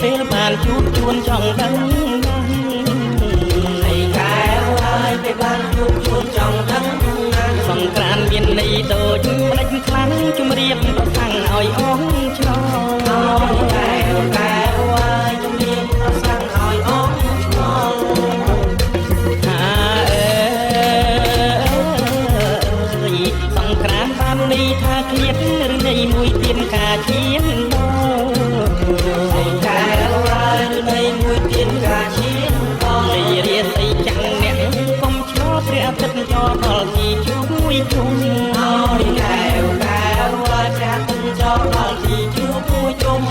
ពេលបានជួបជួនចង់ដឹងហើយកែវហើយពេលបានជួបជួនចង់ដឹងសង្ក្រានមានន័យដូចម្ដេចខ្លាំងជំរាបប្រសាំងឲ្យអងឆ្លងកែវហើយជំរាបប្រសាំងឲ្យអងឆ្លងសង្ក្រានបានន័យថាឃ្លាតឬន័យមួយទៀតការឈានហើយកែវហើយន័យមួយទៀតការឈានន័យរាសីចាំងអ្នកកុំឆ្លោះព្រះអាទិត្យចូលដល់ទីជួយជុំហើយកែវហើយព្រះអាទិត្យចូលដល់ទីជួយជុំ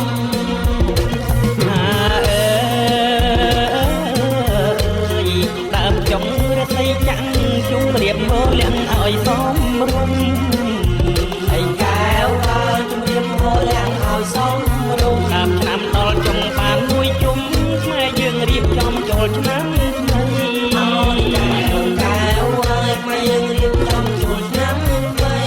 ដើមចុងរាសីចាំងជុំរៀបមើលលាក់ឲ្យសមរម្យហើយកែវហើយជំរាបមើលលាក់ឲ្យសមរម្យតាមឆ្នាំដល់ចុងបានមួយជុំខ្មែរយើងរៀបចំចូលឆ្នាំថ្មីហើយកែវហើយខ្មែរយើងរៀបចំចូលឆ្នាំថ្មី